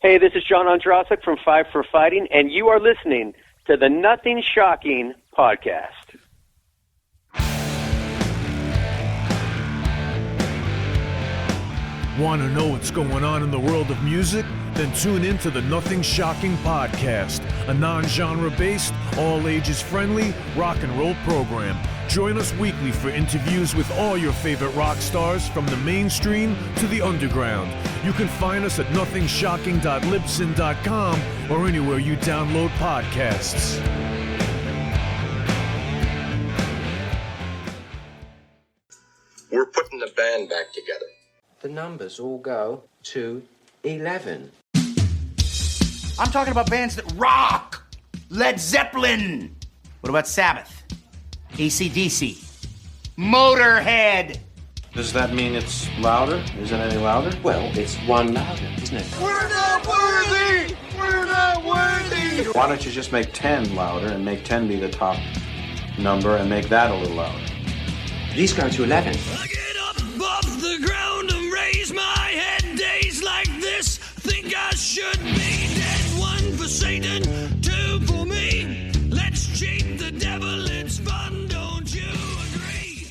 Hey, this is John Ondrasik from Five for Fighting, and you are listening to the Nothing Shocking podcast. Want to know what's going on in the world of music? Then tune in to the Nothing Shocking podcast, a non-genre based, all ages friendly rock and roll program. Join us weekly for interviews with all your favorite rock stars from the mainstream to the underground. You can find us at nothingshocking.libsyn.com or anywhere you download podcasts. We're putting the band back together. The numbers all go to 11. I'm talking about bands that rock. Led Zeppelin. What about Sabbath? AC/DC. Motorhead. Does that mean it's louder? Is it any louder? Well, it's one louder, isn't it? We're not worthy! We're not worthy! Why don't you just make 10 louder and make 10 be the top number and make that a little louder? Please go to 11. I get up off the ground and raise my head. Days like this, think I should be dead. One for Satan, two for me. Let's cheat the devil, it's fun, don't you agree?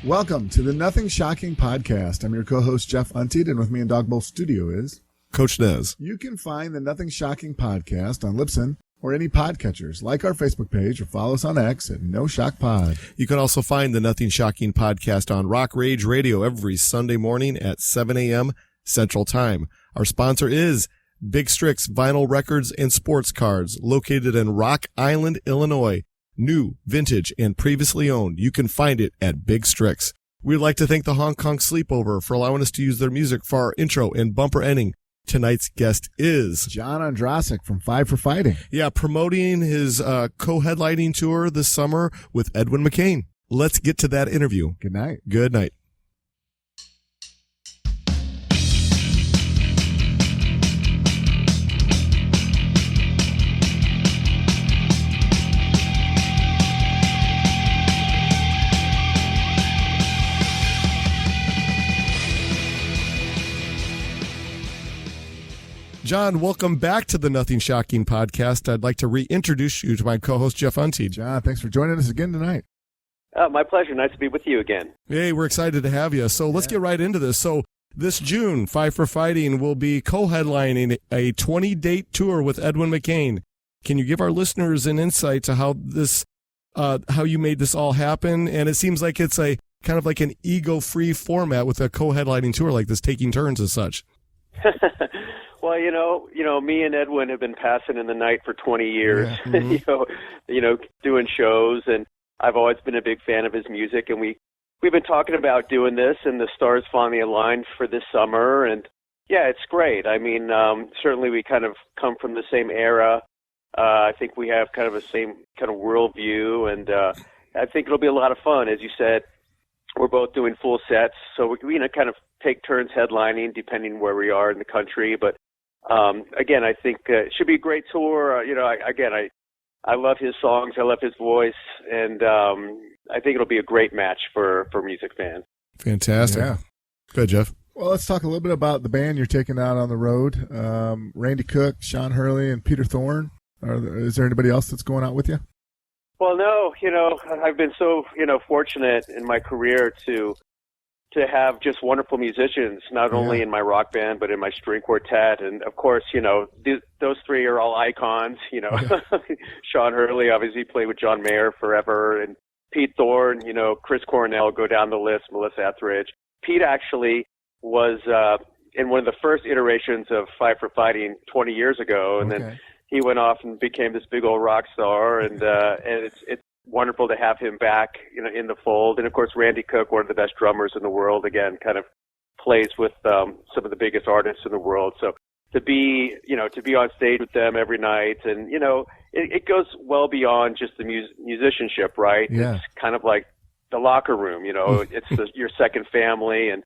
Welcome to the Nothing Shocking podcast. I'm your co-host, Jeff Untied, and with me in Dogbowl Studio is Coach Nez. You can find the Nothing Shocking podcast on Libsyn or any podcatchers. Like our Facebook page or follow us on X at No Shock Pod. You can also find the Nothing Shocking podcast on Rock Rage Radio every Sunday morning at 7 a.m. Central Time. Our sponsor is Big Strix Vinyl Records and Sports Cards, located in Rock Island, Illinois. New, vintage, and previously owned. You can find it at Big Strix. We'd like to thank the Hong Kong Sleepover for allowing us to use their music for our intro and bumper ending. Tonight's guest is John Ondrasik from Five for Fighting. Yeah, promoting his co-headlining tour this summer with Edwin McCain. Let's get to that interview. Good night. Good night. John, welcome back to the Nothing Shocking podcast. I'd like to reintroduce you to my co-host, Jeff Untied. John, thanks for joining us again tonight. My pleasure. Nice to be with you again. Hey, we're excited to have you. So let's get right into this. So this June, Five for Fighting will be co-headlining a 20-date tour with Edwin McCain. Can you give our listeners an insight to how you made this all happen? And it seems like it's a kind of like an ego-free format with a co-headlining tour like this, taking turns as such. Well, you know, me and Edwin have been passing in the night for 20 years, Yeah. Mm-hmm. doing shows, and I've always been a big fan of his music, and we've been talking about doing this, and the stars finally aligned for this summer, and yeah, it's great. I mean, certainly we kind of come from the same era. I think we have kind of the same kind of worldview, and I think it'll be a lot of fun. As you said, we're both doing full sets, so we kind of take turns headlining depending where we are in the country, but again, I think it should be a great tour. I love his songs. I love his voice. And I think it'll be a great match for music fans. Fantastic. Yeah. Good, Jeff. Well, let's talk a little bit about the band you're taking out on the road. Randy Cook, Sean Hurley, and Peter Thorne. Is there anybody else that's going out with you? Well, no. I've been so, fortunate in my career to have just wonderful musicians, not only in my rock band, but in my string quartet. And of course, those three are all icons, Sean Hurley, obviously played with John Mayer forever, and Pete Thorne, Chris Cornell, go down the list, Melissa Etheridge. Pete actually was, in one of the first iterations of Five for Fighting 20 years ago. And then he went off and became this big old rock star. And it's wonderful to have him back, in the fold. And of course, Randy Cook, one of the best drummers in the world, again, kind of plays with some of the biggest artists in the world. So to be on stage with them every night, and it goes well beyond just the musicianship, right? Yeah. It's kind of like the locker room, it's your second family, and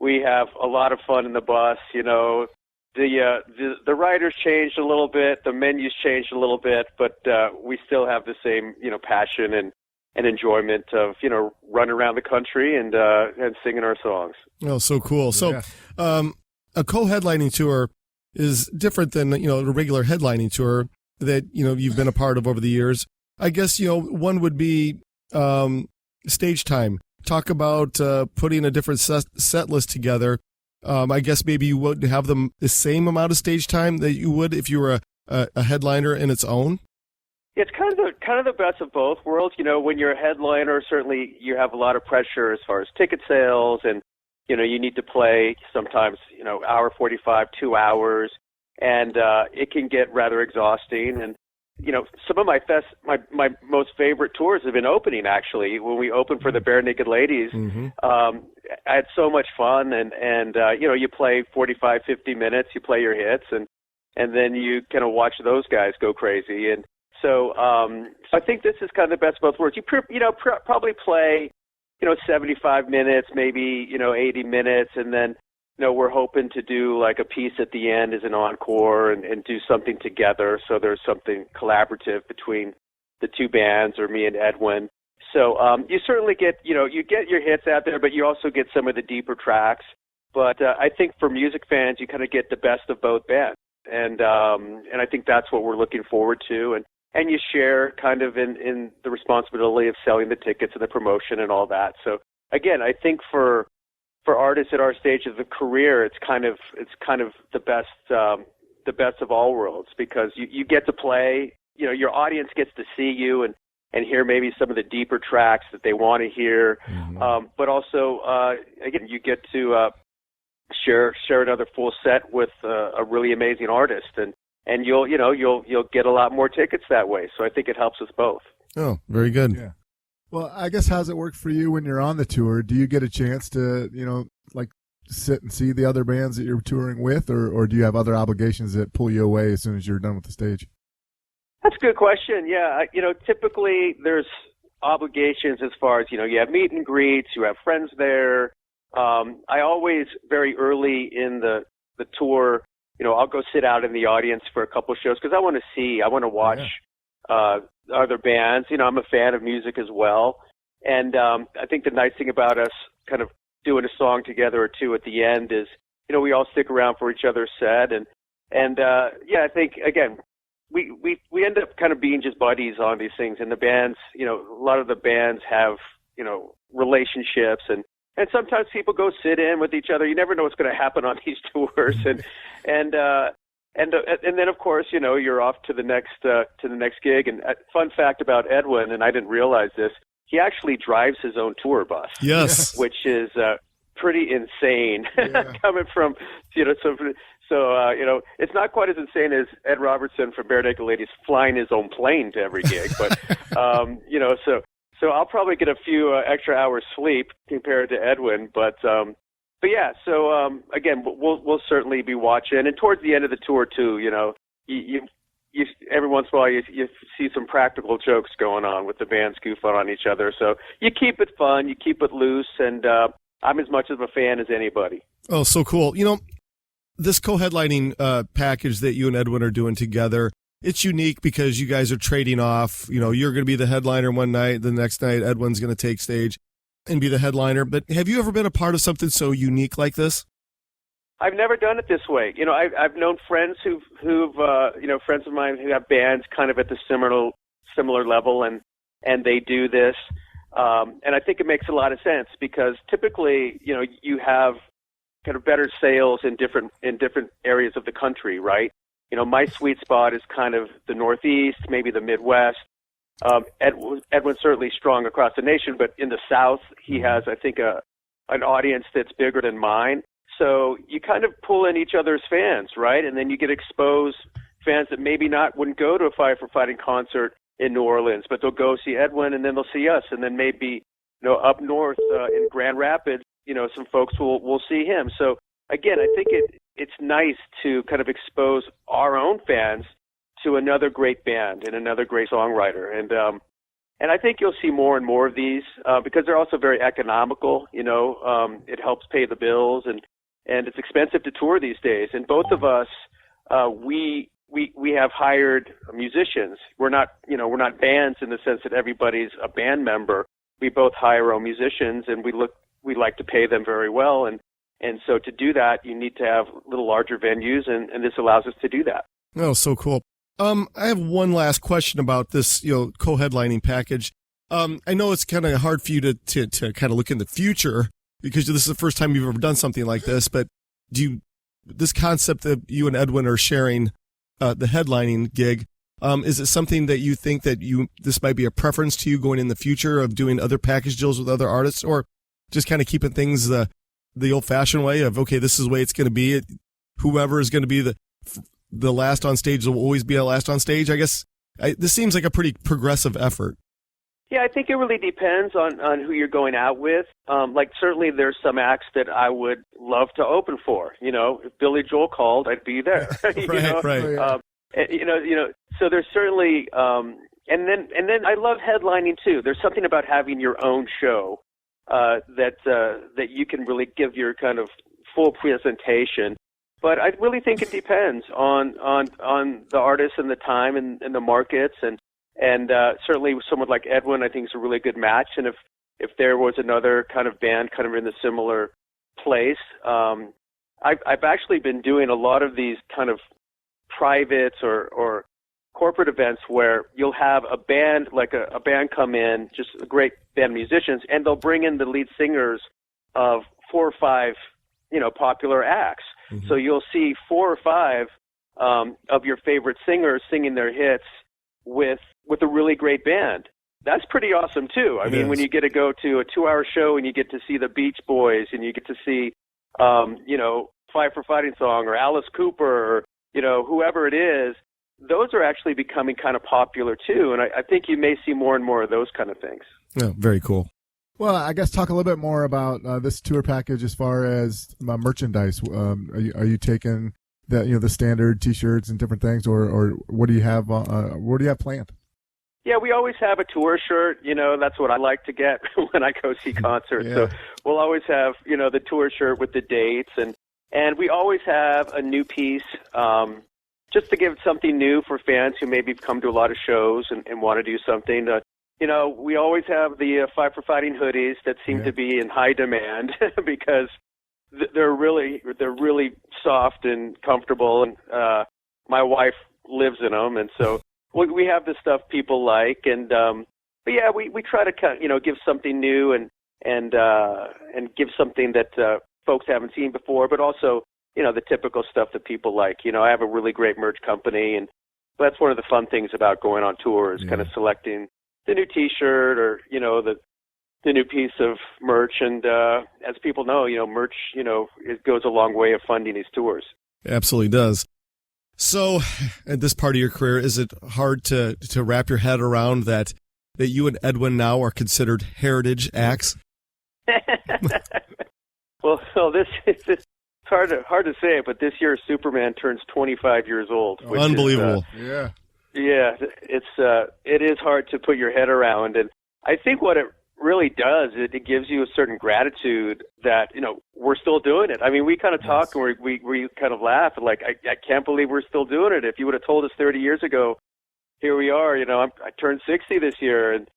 we have a lot of fun in the bus. The writers changed a little bit, the menus changed a little bit, but we still have the same, passion and enjoyment of, running around the country and singing our songs. Oh, so cool. So, a co-headlining tour is different than, a regular headlining tour that, you've been a part of over the years. I guess, one would be stage time. Talk about putting a different set list together. I guess maybe you would have the same amount of stage time that you would if you were a headliner in its own. It's kind of the best of both worlds. When you're a headliner, certainly you have a lot of pressure as far as ticket sales, and you need to play sometimes hour 45, 2 hours, and it can get rather exhausting. And some of my most favorite tours have been opening, actually. When we opened for the Bare Naked Ladies, I had so much fun, and you play 45, 50 minutes, you play your hits, and then you kind of watch those guys go crazy. And so I think this is kind of the best of both worlds. You probably play 75 minutes, maybe 80 minutes, and then we're hoping to do like a piece at the end as an encore and do something together. So there's something collaborative between the two bands or me and Edwin. So you certainly get, you get your hits out there, but you also get some of the deeper tracks. But I think for music fans, you kind of get the best of both bands. And I think that's what we're looking forward to. And you share kind of in the responsibility of selling the tickets and the promotion and all that. So again, I think for artists at our stage of the career, it's kind of the best of all worlds, because you get to play, your audience gets to see you and hear maybe some of the deeper tracks that they want to hear. But also, again, you get to share another full set with a really amazing artist, and you'll get a lot more tickets that way. So I think it helps us both. Oh, very good. Yeah. Well, I guess how's it work for you when you're on the tour? Do you get a chance to, like sit and see the other bands that you're touring with, or do you have other obligations that pull you away as soon as you're done with the stage? That's a good question. Yeah. Typically there's obligations as far as, you have meet and greets, you have friends there. I always, very early in the tour, I'll go sit out in the audience for a couple of shows because I want to watch other bands. I'm a fan of music as well. And I think the nice thing about us kind of doing a song together or two at the end is, we all stick around for each other's set. And I think, again, we end up kind of being just buddies on these things. And the bands, a lot of the bands have, relationships, and sometimes people go sit in with each other. You never know what's going to happen on these tours. And then of course, you're off to the next gig. And fun fact about Edwin, and I didn't realize this, he actually drives his own tour bus. Yes. Which is pretty insane coming from, so it's not quite as insane as Ed Robertson from Bare Naked Ladies flying his own plane to every gig, but so I'll probably get a few extra hours sleep compared to Edwin, but yeah. So again, we'll certainly be watching, and towards the end of the tour too, you every once in a while you see some practical jokes going on with the bands goofing on each other. So you keep it fun, you keep it loose, and I'm as much of a fan as anybody. Oh, so cool. This co-headlining package that you and Edwin are doing together, it's unique because you guys are trading off. You're going to be the headliner one night, the next night Edwin's going to take stage and be the headliner. But have you ever been a part of something so unique like this? I've never done it this way. I've known friends who've friends of mine who have bands kind of at the similar level, and they do this. And I think it makes a lot of sense because typically, you have kind of better sales in different areas of the country, right? My sweet spot is kind of the Northeast, maybe the Midwest. Edwin's certainly strong across the nation, but in the South, he has, I think, an audience that's bigger than mine. So you kind of pull in each other's fans, right? And then you get exposed fans that maybe wouldn't go to a Five for Fighting concert in New Orleans, but they'll go see Edwin, and then they'll see us, and then maybe up north in Grand Rapids, some folks will see him. So again, I think it's nice to kind of expose our own fans to another great band and another great songwriter, and I think you'll see more and more of these because they're also very economical. It helps pay the bills, and it's expensive to tour these days. And both of us, we have hired musicians. We're not bands in the sense that everybody's a band member. We both hire our own musicians, and we like to pay them very well. And And so to do that, you need to have a little larger venues, and this allows us to do that. Oh, so cool. I have one last question about this, co-headlining package. I know it's kind of hard for you to kind of look in the future because this is the first time you've ever done something like this, but this concept that you and Edwin are sharing, the headlining gig, is it something that you think that this might be a preference to you going in the future of doing other package deals with other artists, or just kind of keeping things the old-fashioned way of, okay, this is the way it's going to be. Whoever is going to be the last on stage will always be a last on stage, I guess. This seems like a pretty progressive effort. Yeah, I think it really depends on who you're going out with. Like, certainly there's some acts that I would love to open for. If Billy Joel called, I'd be there. Right. So there's certainly, and then I love headlining too. There's something about having your own show that you can really give your kind of full presentation. But I really think it depends on the artist and the time and the markets, and certainly with someone like Edwin, I think is a really good match. And if there was another kind of band kind of in a similar place, I've actually been doing a lot of these kind of privates or corporate events where you'll have a band, like a band come in, just a great band of musicians, and they'll bring in the lead singers of 4 or 5, popular acts. Mm-hmm. So you'll see 4 or 5 of your favorite singers singing their hits with a really great band. That's pretty awesome too. I mean, when you get to go to a 2-hour show and you get to see the Beach Boys and you get to see, Five for Fighting Song or Alice Cooper or, whoever it is, those are actually becoming kind of popular too. And I think you may see more and more of those kind of things. Yeah, very cool. Well, I guess talk a little bit more about this tour package as far as merchandise. Are you taking the standard T-shirts and different things, or what do you have? What do you have planned? Yeah, we always have a tour shirt. That's what I like to get when I go see concerts. Yeah. So we'll always have the tour shirt with the dates, and we always have a new piece just to give something new for fans who maybe come to a lot of shows and want to do something. We always have the Five for Fighting hoodies that seem to be in high demand because they're really soft and comfortable, and my wife lives in them, and so we have the stuff people like, and but yeah, we try to give something new and give something that folks haven't seen before, but also the typical stuff that people like. I have a really great merch company, and that's one of the fun things about going on tour is kind of selecting the new T-shirt or the new piece of merch, and as people know, merch, it goes a long way of funding these tours. It absolutely does. So, at this part of your career, is it hard to wrap your head around that you and Edwin now are considered heritage acts? Well, it's hard to say it, but this year Superman turns 25 years old. Which Unbelievable. Yeah. Yeah, it is hard to put your head around, and I think what it really does, it gives you a certain gratitude that, we're still doing it. I mean, we kind of talk and we kind of laugh, like, I can't believe we're still doing it. If you would have told us 30 years ago, here we are, I turned 60 this year and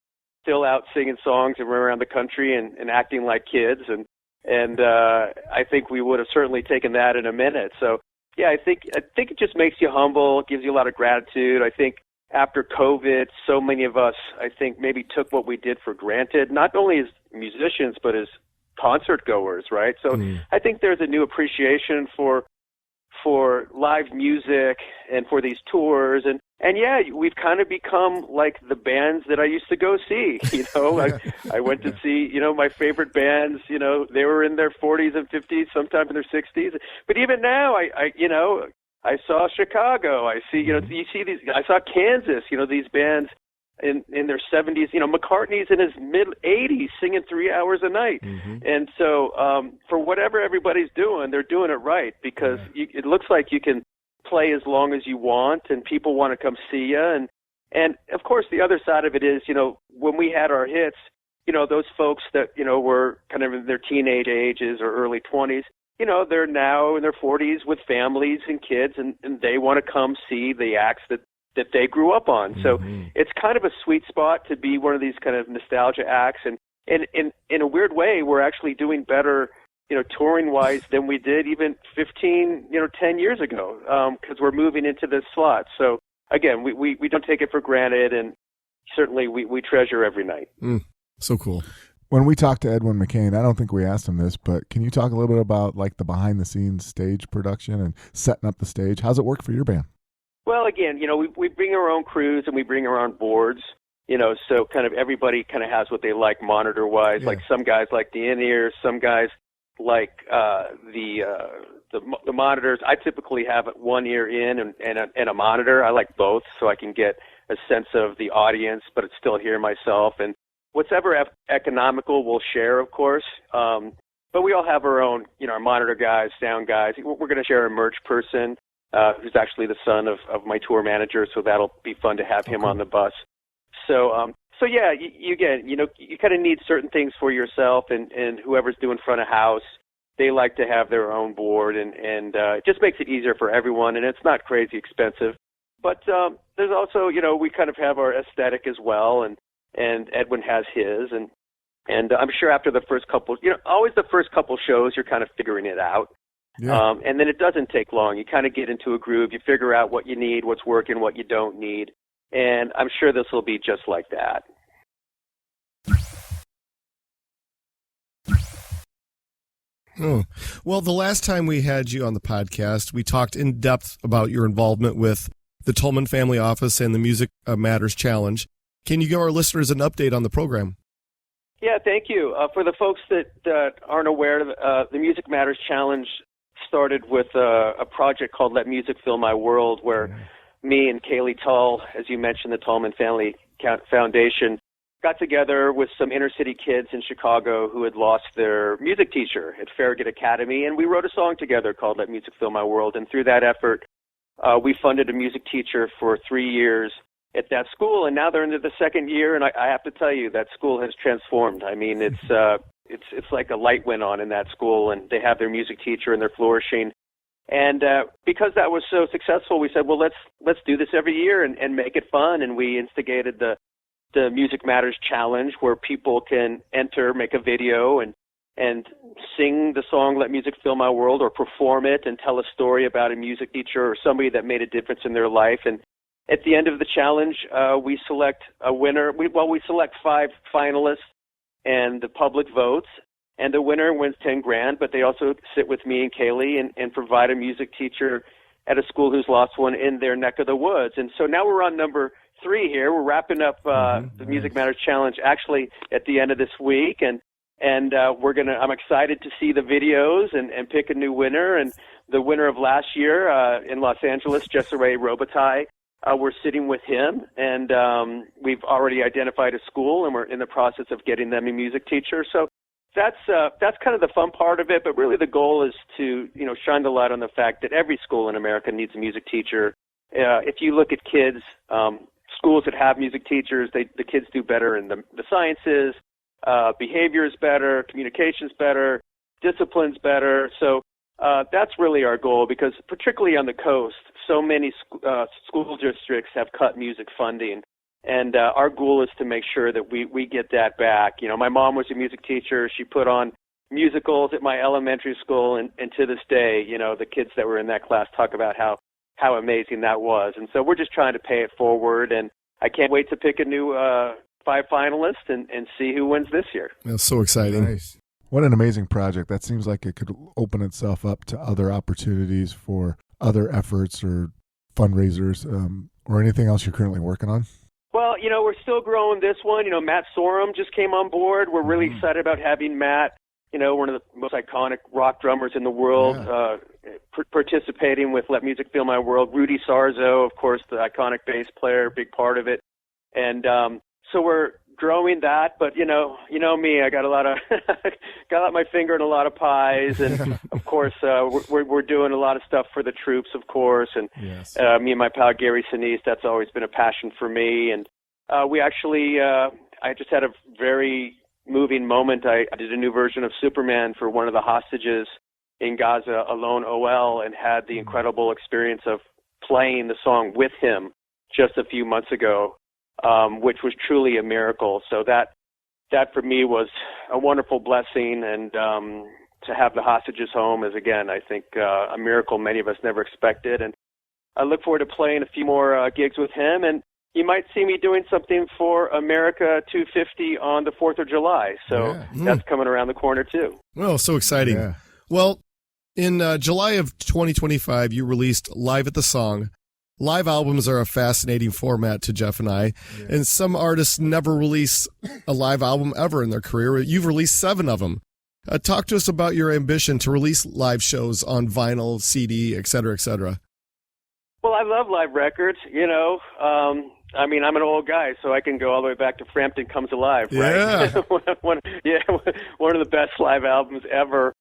still out singing songs and running around the country and acting like kids, and I think we would have certainly taken that in a minute. So, yeah, I think it just makes you humble, gives you a lot of gratitude. I think after COVID, so many of us, I think, maybe took what we did for granted, not only as musicians, but as concert goers, right? So I think there's a new appreciation for live music and for these tours. And yeah, we've kind of become like the bands that I used to go see, I went to see, my favorite bands, they were in their 40s and 50s, sometimes in their 60s. But even now, I saw Chicago. I see, you see these. I saw Kansas. These bands in their 70s. McCartney's in his mid-80s singing 3 hours a night. Mm-hmm. And so, for whatever everybody's doing, they're doing it right because it looks like you can play as long as you want, and people want to come see you. And of course, the other side of it is, when we had our hits, those folks that were kind of in their teenage ages or early 20s. They're now in their 40s with families and kids, and they want to come see the acts that they grew up on. Mm-hmm. So it's kind of a sweet spot to be one of these kind of nostalgia acts. And in a weird way, we're actually doing better touring wise than we did even 15, 10 years ago, because we're moving into this slot. So again, we don't take it for granted, and certainly we treasure every night. So cool. When we talked to Edwin McCain, I don't think we asked him this, but can you talk a little bit about like the behind the scenes stage production and setting up the stage? How's it work for your band? Well, again, we bring our own crews and we bring our own boards, so kind of everybody kind of has what they like monitor wise. Like some guys like the in-ears, some guys like the monitors. I typically have one ear in and a monitor. I like both, so I can get a sense of the audience, but it's still hear myself. And whatever economical we'll share, of course. But we all have our own, our monitor guys, sound guys. We're going to share a merch person who's actually the son of my tour manager, so that'll be fun to have him on the bus. So yeah, you kind of need certain things for yourself, and whoever's doing front of house, they like to have their own board, and it just makes it easier for everyone, and it's not crazy expensive. But there's also, we kind of have our aesthetic as well, and Edwin has his, and I'm sure after the first couple, always the first couple shows, you're kind of figuring it out. Yeah. And then it doesn't take long. You kind of get into a groove. You figure out what you need, what's working, what you don't need. And I'm sure this will be just like that. Oh, well, the last time we had you on the podcast, we talked in depth about your involvement with the Tolman Family Office and the Music Matters Challenge. Can you give our listeners an update on the program? Yeah, thank you. For the folks that aren't aware, the Music Matters Challenge started with a project called Let Music Fill My World, where me and Kaylee Tull, as you mentioned, the Tolman Family Foundation, got together with some inner city kids in Chicago who had lost their music teacher at Farragut Academy, and we wrote a song together called Let Music Fill My World. And through that effort, we funded a music teacher for 3 years at that school, and now they're into the second year, and I have to tell you, that school has transformed. I mean, it's like a light went on in that school, and they have their music teacher, and they're flourishing. And because that was so successful, we said, well, let's do this every year and make it fun. And we instigated the Music Matters Challenge, where people can enter, make a video, and sing the song Let Music Fill My World, or perform it and tell a story about a music teacher or somebody that made a difference in their life. And at the end of the challenge, we select a winner. We select 5 finalists, and the public votes. And the winner wins $10,000, but they also sit with me and Kaylee and provide a music teacher at a school who's lost one in their neck of the woods. And so now we're on number 3 here. We're wrapping up the Music Matters Challenge actually at the end of this week, and I'm excited to see the videos and pick a new winner. And the winner of last year in Los Angeles, Jessere Robitaille, we're sitting with him, and we've already identified a school, and we're in the process of getting them a music teacher. So that's kind of the fun part of it, but really the goal is to, shine the light on the fact that every school in America needs a music teacher. If you look at kids, schools that have music teachers, the kids do better in the sciences, behavior is better, communication's better, discipline's better. So that's really our goal, because particularly on the coast, so many school districts have cut music funding. And our goal is to make sure that we get that back. My mom was a music teacher. She put on musicals at my elementary school, and to this day, the kids that were in that class talk about how amazing that was. And so we're just trying to pay it forward, and I can't wait to pick a new 5 finalists and see who wins this year. That's so exciting. Nice. What an amazing project. That seems like it could open itself up to other opportunities for other efforts or fundraisers, or anything else you're currently working on. Well, we're still growing this one. Matt Sorum just came on board. We're really excited about having Matt, one of the most iconic rock drummers in the world, participating with Let Music Fill My World. Rudy Sarzo, of course, the iconic bass player, big part of it. And so we're growing that, but you know me, I got my finger in a lot of pies, and of course we're doing a lot of stuff for the troops, of course, and yes. Me and my pal Gary Sinise, that's always been a passion for me. And we actually I just had a very moving moment. I did a new version of Superman for one of the hostages in Gaza, Alone OL, and had the incredible experience of playing the song with him just a few months ago, which was truly a miracle. So that for me was a wonderful blessing, and to have the Hostages home is, again, I think a miracle many of us never expected. And I look forward to playing a few more gigs with him. And you might see me doing something for America 250 on the 4th of July. So that's coming around the corner, too. Well, so exciting. Yeah. Well, in July of 2025, you released Live at the Song. Live albums are a fascinating format to Jeff and I, and some artists never release a live album ever in their career. You've released 7 of them. Talk to us about your ambition to release live shows on vinyl, CD, et cetera, et cetera. Well, I love live records, you know. I mean, I'm an old guy, so I can go all the way back to Frampton Comes Alive, right? Yeah. one of the best live albums ever.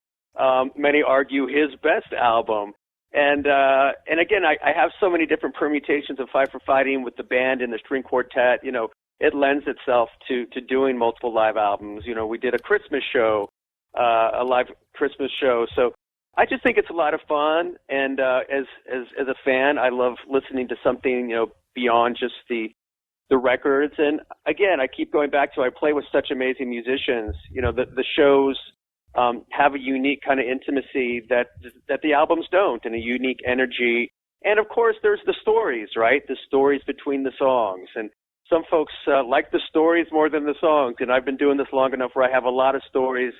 Many argue his best album. And again, I have so many different permutations of Five for Fighting with the band and the string quartet. You know, it lends itself to doing multiple live albums. You know, we did a Christmas show, a live Christmas show. So I just think it's a lot of fun. And as a fan, I love listening to something, you know, beyond just the records. And again, I keep going back to, I play with such amazing musicians. You know, the shows have a unique kind of intimacy that the albums don't, and a unique energy. And of course, there's the stories, right? The stories between the songs. And some folks like the stories more than the songs. And I've been doing this long enough where I have a lot of stories,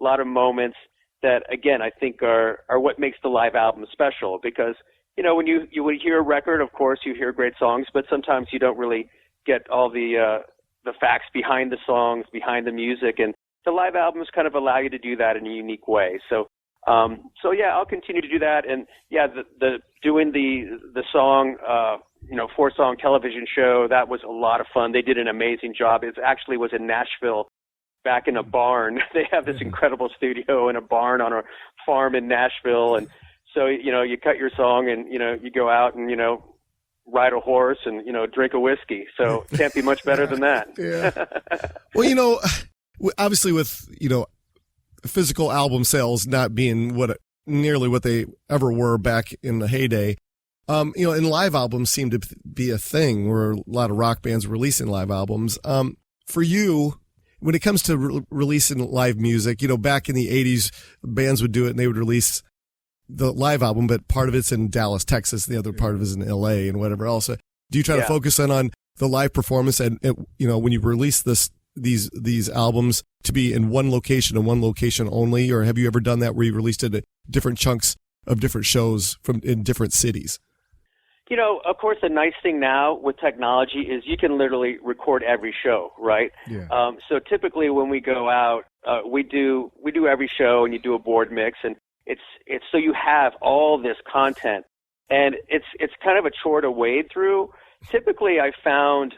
a lot of moments that, again, I think are what makes the live album special. Because, you know, when you would hear a record, of course, you hear great songs, but sometimes you don't really get all the facts behind the songs, behind the music. And the live albums kind of allow you to do that in a unique way. So yeah, I'll continue to do that. And yeah, doing the song, 4-song television show, that was a lot of fun. They did an amazing job. It actually was in Nashville, back in a barn. They have this incredible studio in a barn on a farm in Nashville. And so, you know, you cut your song and, you know, you go out and, you know, ride a horse and, you know, drink a whiskey. So can't be much better than that. Yeah. Well, you know, obviously with, you know, physical album sales not being nearly what they ever were back in the heyday, you know, and live albums seem to be a thing where a lot of rock bands releasing live albums. For you, when it comes to releasing live music, you know, back in the 80s, bands would do it and they would release the live album, but part of it's in Dallas, Texas. The other part of it is in LA and whatever else. Do you try to focus on the live performance and, you know, when you release these albums to be in one location and one location only, or have you ever done that where you released it at different chunks of different shows in different cities? You know, of course, the nice thing now with technology is you can literally record every show, right? Yeah. So typically when we go out, we do every show and you do a board mix, and it's so you have all this content, and it's kind of a chore to wade through. Typically, I found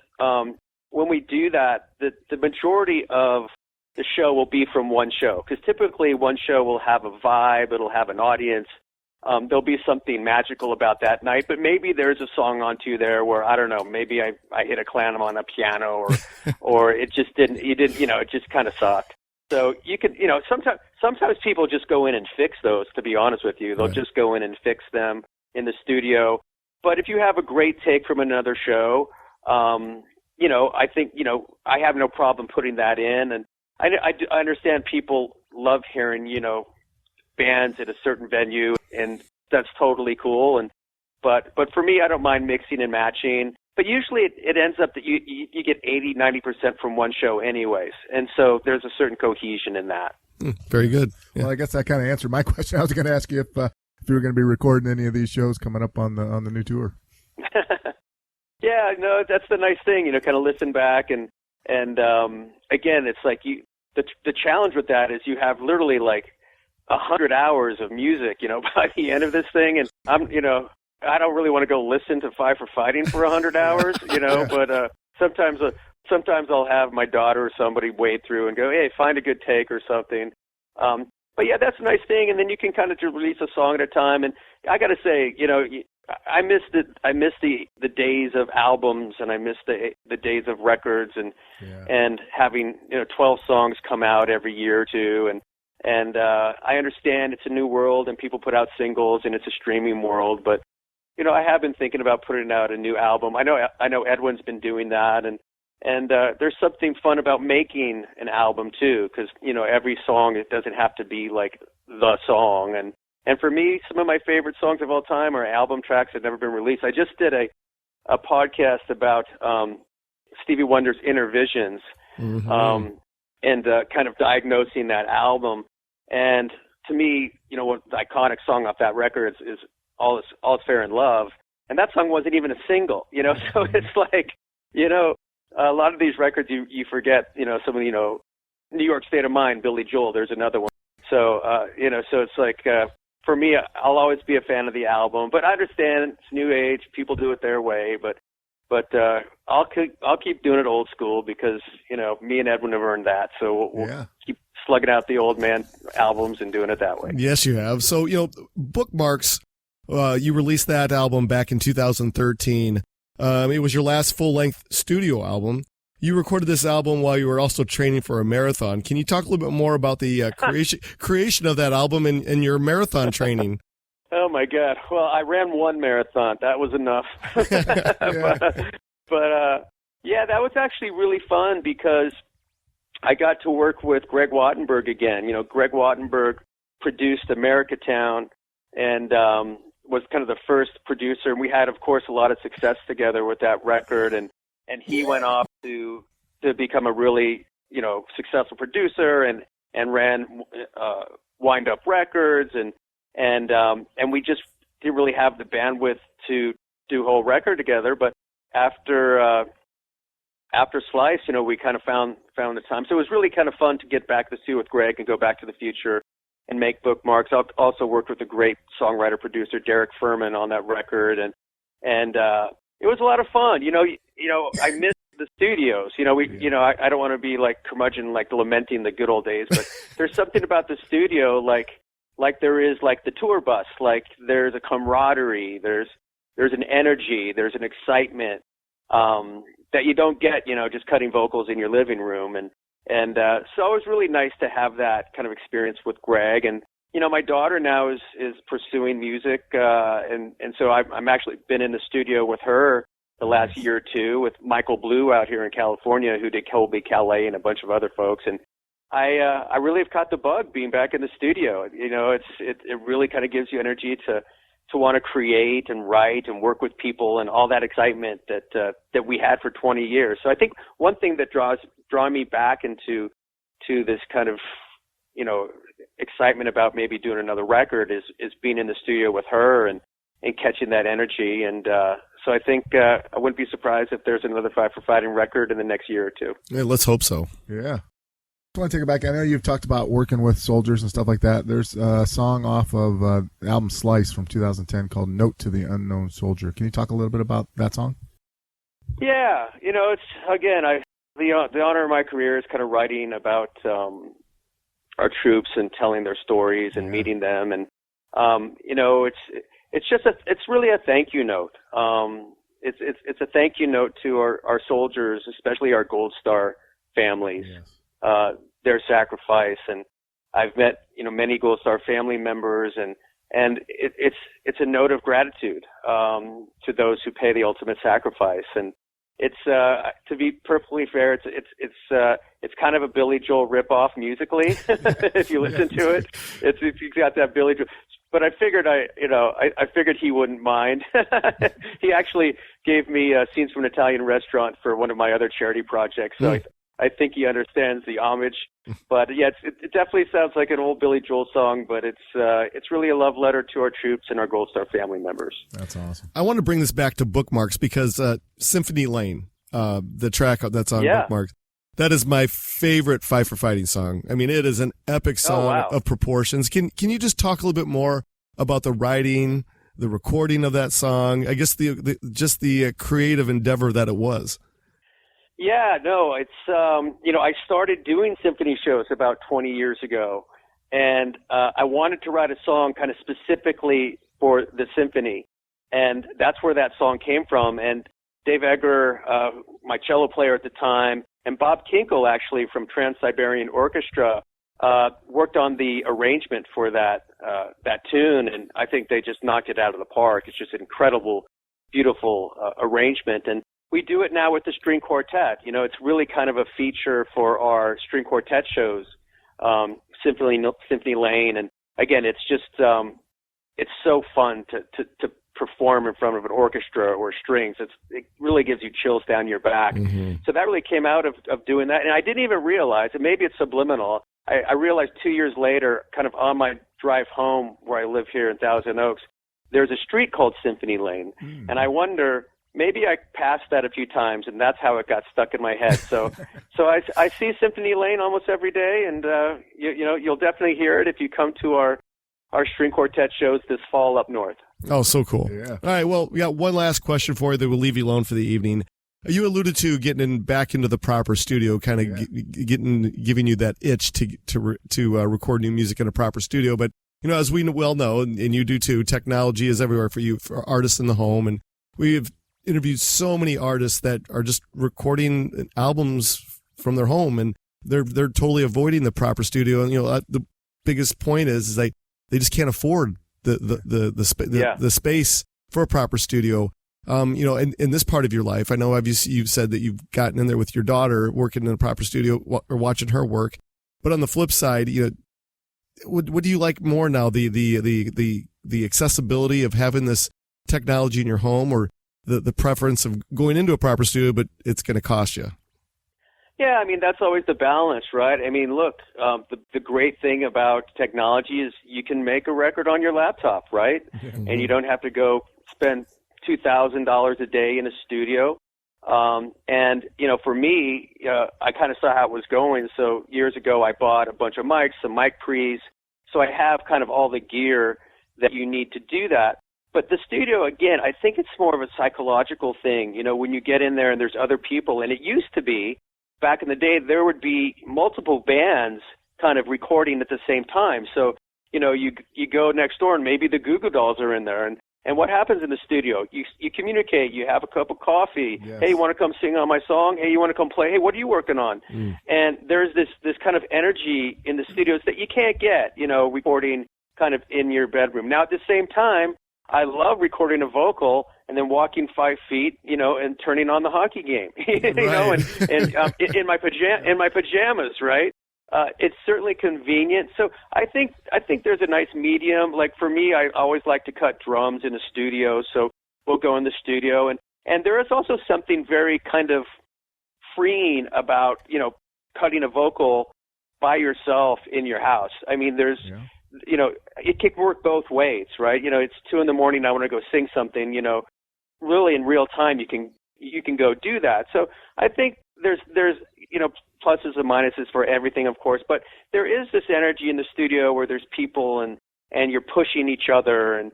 when we do that, the majority of the show will be from one show, because typically one show will have a vibe, it'll have an audience. There'll be something magical about that night, but maybe there's a song on to there where, I don't know, maybe I hit a clam on a piano or it just it just kind of sucked. So you can, you know, sometimes people just go in and fix those, to be honest with you. They'll just go in and fix them in the studio. But if you have a great take from another show, you know, I think, you know, I have no problem putting that in. And I understand people love hearing, you know, bands at a certain venue, and that's totally cool. But for me, I don't mind mixing and matching. But usually it ends up that you get 80-90% from one show anyways. And so there's a certain cohesion in that. Very good. Yeah. Well, I guess that kind of answered my question. I was going to ask you if you were going to be recording any of these shows coming up on the new tour. Yeah, no, that's the nice thing, you know, kind of listen back and again, it's like the challenge with that is you have literally like 100 hours of music, you know, by the end of this thing, and I don't really want to go listen to Five for Fighting for 100 hours, you know, but sometimes I'll have my daughter or somebody wade through and go, hey, find a good take or something. But yeah, that's a nice thing, and then you can kind of release a song at a time. And I got to say, you know, I miss the days of albums, and I miss the days of records and having, you know, 12 songs come out every year or two. And I understand it's a new world and people put out singles and it's a streaming world, but you know, I have been thinking about putting out a new album. I know Edwin's been doing that, and there's something fun about making an album too, because you know, every song, it doesn't have to be like the song. And for me, some of my favorite songs of all time are album tracks that have never been released. I just did a podcast about Stevie Wonder's Inner Visions, and kind of diagnosing that album. And to me, you know, what the iconic song off that record is All Is Fair in Love. And that song wasn't even a single, you know, so it's like, you know, a lot of these records you forget, you know, some of, you know, New York State of Mind, Billy Joel, there's another one. So, you know, so it's like, for me, I'll always be a fan of the album, but I understand it's new age, people do it their way, but I'll keep doing it old school because, you know, me and Edwin have earned that. So we'll keep slugging out the old man albums and doing it that way. Yes, you have. So, you know, Bookmarks, you released that album back in 2013. It was your last full-length studio album. You recorded this album while you were also training for a marathon. Can you talk a little bit more about the creation of that album and your marathon training? Oh, my God. Well, I ran one marathon. That was enough. But yeah, that was actually really fun because I got to work with Greg Wattenberg again. You know, Greg Wattenberg produced Americatown and was kind of the first producer. And we had, of course, a lot of success together with that record. And he went off to become a really, you know, successful producer and ran Wind Up Records and we just didn't really have the bandwidth to do a whole record together. But after Slice, you know, we kind of found the time. So it was really kind of fun to get back to the studio with Greg and go back to the future and make Bookmarks. I also worked with a great songwriter producer, Derek Furman, on that record, and it was a lot of fun. You know, I miss the studios. You know, I don't want to be like curmudgeon, like lamenting the good old days, but there's something about the studio, like there is like the tour bus, like there's a camaraderie, there's an energy, there's an excitement that you don't get, you know, just cutting vocals in your living room. And so it was really nice to have that kind of experience with Greg. And, you know, my daughter now is pursuing music. And so I'm actually been in the studio with her the last year or two with Michael Blue out here in California, who did Colby Calais and a bunch of other folks. And I really have caught the bug being back in the studio. You know, it really kind of gives you energy to want to create and write and work with people and all that excitement that we had for 20 years. So I think one thing that draw me back into this kind of, you know, excitement about maybe doing another record is being in the studio with her and catching that energy. And so I think I wouldn't be surprised if there's another Five for Fighting record in the next year or two. Yeah, let's hope so. Yeah. I want to take it back. I know you've talked about working with soldiers and stuff like that. There's a song off of the album Slice from 2010 called Note to the Unknown Soldier. Can you talk a little bit about that song? Yeah. You know, it's, again, the honor of my career is kind of writing about our troops and telling their stories and meeting them. And, you know, it's really a thank you note. It's a thank you note to our soldiers, especially our Gold Star families. Yes. Their sacrifice, and I've met, you know, many Gold Star family members, and it's a note of gratitude to those who pay the ultimate sacrifice. And it's to be perfectly fair, it's kind of a Billy Joel ripoff musically. If you listen to it, it's got that Billy Joel. But I figured I figured he wouldn't mind. He actually gave me scenes from an Italian restaurant for one of my other charity projects. So I think he understands the homage, but yeah, it definitely sounds like an old Billy Joel song, but it's really a love letter to our troops and our Gold Star family members. That's awesome. I want to bring this back to Bookmarks because Symphony Lane, the track that's on Bookmarks, that is my favorite Five for Fighting song. I mean, it is an epic song of proportions. Can you just talk a little bit more about the writing, the recording of that song? I guess the creative endeavor that it was. Yeah, no, it's, you know, I started doing symphony shows about 20 years ago, and I wanted to write a song kind of specifically for the symphony, and that's where that song came from. And Dave Egger, my cello player at the time, and Bob Kinkle, actually, from Trans-Siberian Orchestra, worked on the arrangement for that tune, and I think they just knocked it out of the park. It's just an incredible, beautiful arrangement. And we do it now with the string quartet. You know, it's really kind of a feature for our string quartet shows, Symphony Lane. again, it's just it's so fun to perform in front of an orchestra or strings. It really gives you chills down your back. So that really came out of doing that. And I didn't even realize, and maybe it's subliminal, I realized 2 years later, kind of on my drive home where I live here in Thousand Oaks, there's a street called Symphony Lane. And I wonder, maybe I passed that a few times, and that's how it got stuck in my head. So I see Symphony Lane almost every day, and you'll definitely hear it if you come to our string quartet shows this fall up north. Oh, so cool. Yeah. All right, well, we got one last question for you that we'll leave you alone for the evening. You alluded to getting back into the proper studio, kind of giving you that itch to record new music in a proper studio. But, as we well know, and you do too, technology is everywhere for artists in the home. And we've interviewed so many artists that are just recording albums from their home, and they're totally avoiding the proper studio. And, the biggest point is like they just can't afford the space for a proper studio. In this part of your life, I know you've said that you've gotten in there with your daughter working in a proper studio or watching her work. But on the flip side, what do you like more now? The accessibility of having this technology in your home, or the preference of going into a proper studio, but it's going to cost you? Yeah, I mean, that's always the balance, right? I mean, look, the great thing about technology is you can make a record on your laptop, right? And you don't have to go spend $2,000 a day in a studio. And, for me, I kind of saw how it was going. So years ago, I bought a bunch of mics, some mic pre's. So I have kind of all the gear that you need to do that. But the studio, again, I think it's more of a psychological thing. When you get in there and there's other people, and it used to be, back in the day, there would be multiple bands kind of recording at the same time. So, you go next door and maybe the Goo Goo Dolls are in there. And what happens in the studio? You communicate. You have a cup of coffee. Yes. Hey, you want to come sing on my song? Hey, you want to come play? Hey, what are you working on? And there's this kind of energy in the studios that you can't get, recording kind of in your bedroom. Now, at the same time, I love recording a vocal and then walking 5 feet, and turning on the hockey game, and in my pajamas, right? It's certainly convenient. So I think there's a nice medium. Like for me, I always like to cut drums in a studio. So we'll go in the studio, and there is also something very kind of freeing about, cutting a vocal by yourself in your house. I mean, it can work both ways, right? It's 2 a.m. I want to go sing something, really in real time, you can go do that. So I think there's pluses and minuses for everything, of course, but there is this energy in the studio where there's people and you're pushing each other and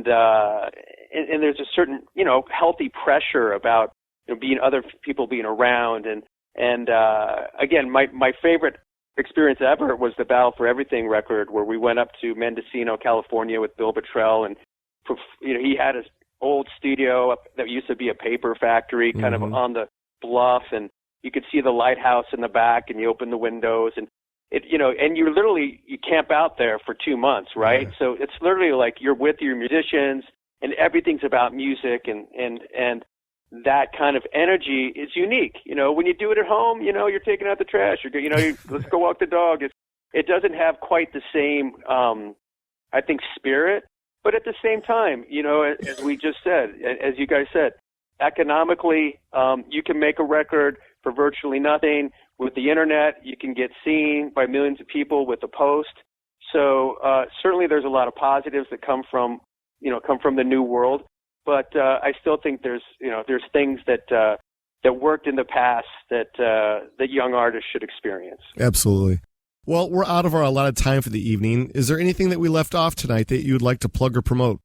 there's a certain, healthy pressure about other people being around. And again, my favorite experience ever was the Battle for Everything record, where we went up to Mendocino, California with Bill Bottrell, and he had his old studio up that used to be a paper factory kind of on the bluff, and you could see the lighthouse in the back, and you open the windows, and and you camp out there for 2 months, right? Yeah. So it's literally like you're with your musicians, and everything's about music, and that kind of energy is unique. When you do it at home, you're taking out the trash, let's go walk the dog. It doesn't have quite the same, I think, spirit. But at the same time, as we just said, as you guys said, economically, you can make a record for virtually nothing. With the internet, you can get seen by millions of people with a post. So certainly there's a lot of positives that come from the new world. But I still think there's things that worked in the past that young artists should experience. Absolutely. Well, we're out of our allotted time for the evening. Is there anything that we left off tonight that you would like to plug or promote?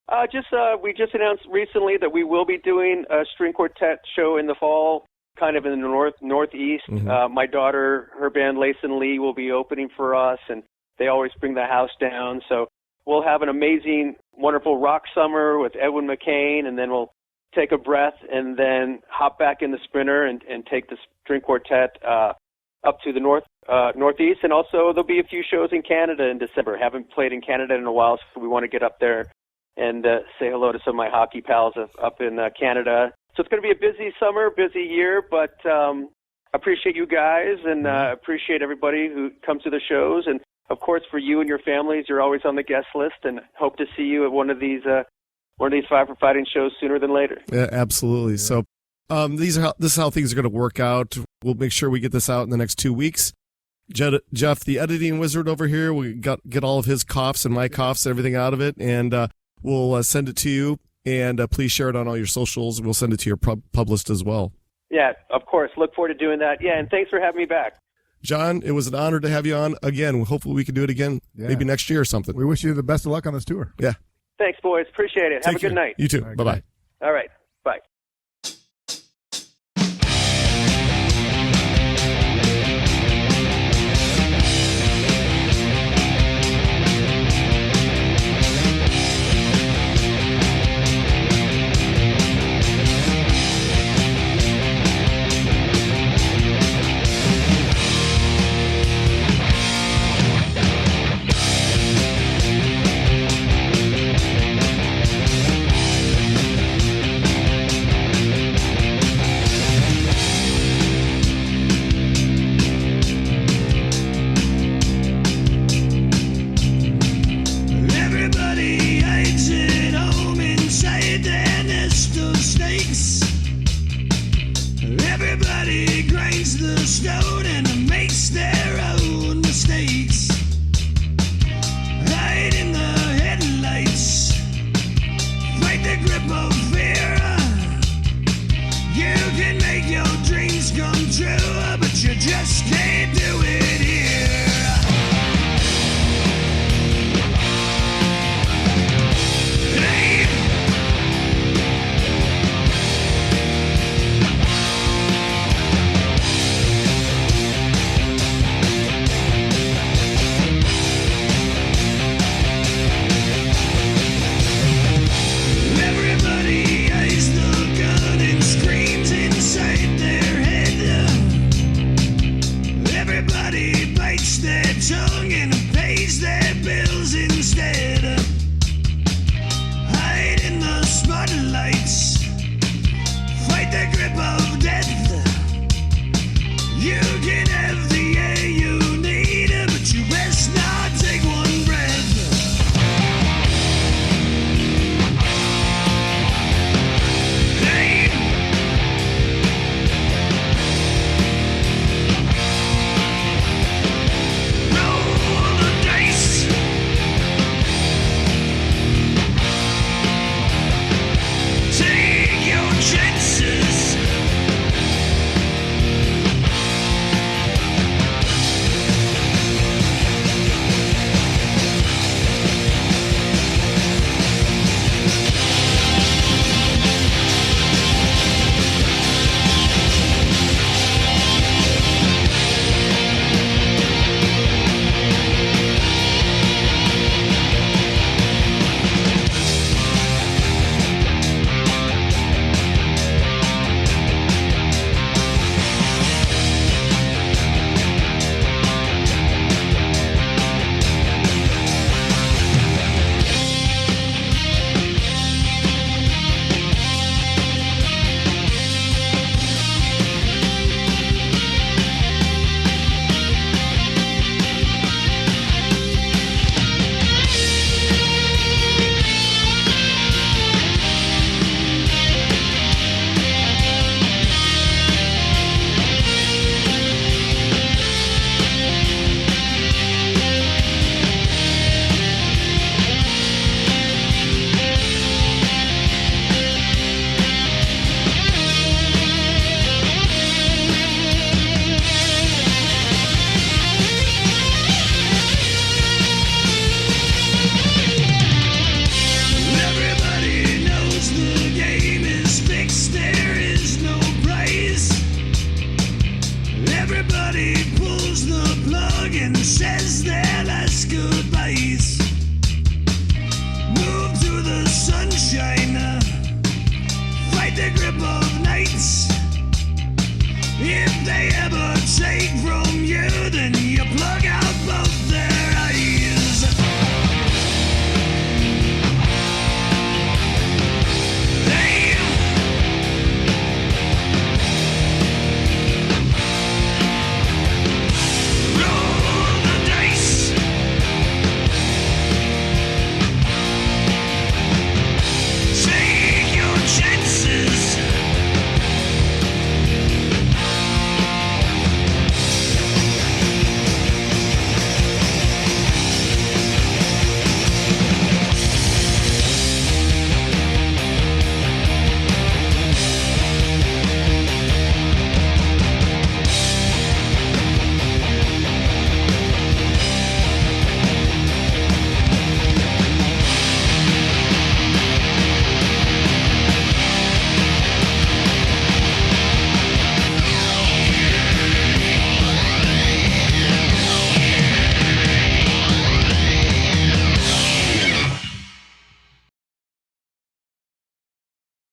We just announced recently that we will be doing a string quartet show in the fall, kind of in the northeast. My daughter, her band Lace and Lee, will be opening for us, and they always bring the house down. So we'll have an amazing, wonderful rock summer with Edwin McCain, and then we'll take a breath and then hop back in the Sprinter and take the string quartet up to the northeast. And also there'll be a few shows in Canada in December. Haven't played in Canada in a while, so we want to get up there and say hello to some of my hockey pals up in Canada. So it's going to be a busy summer, busy year, but appreciate you guys, and appreciate everybody who comes to the shows. And of course, for you and your families, you're always on the guest list, and hope to see you at one of these Five for Fighting shows sooner than later. Yeah, absolutely. So this is how things are going to work out. We'll make sure we get this out in the next 2 weeks. Jeff, the editing wizard over here, we get all of his coughs and my coughs, everything out of it, and we'll send it to you. And please share it on all your socials. We'll send it to your publicist as well. Yeah, of course. Look forward to doing that. Yeah, and thanks for having me back. John, it was an honor to have you on again. Hopefully we can do it again, maybe next year or something. We wish you the best of luck on this tour. Yeah. Thanks, boys. Appreciate it. Have a good night. You too. Bye-bye. All right. Bye. If they ever take from you, then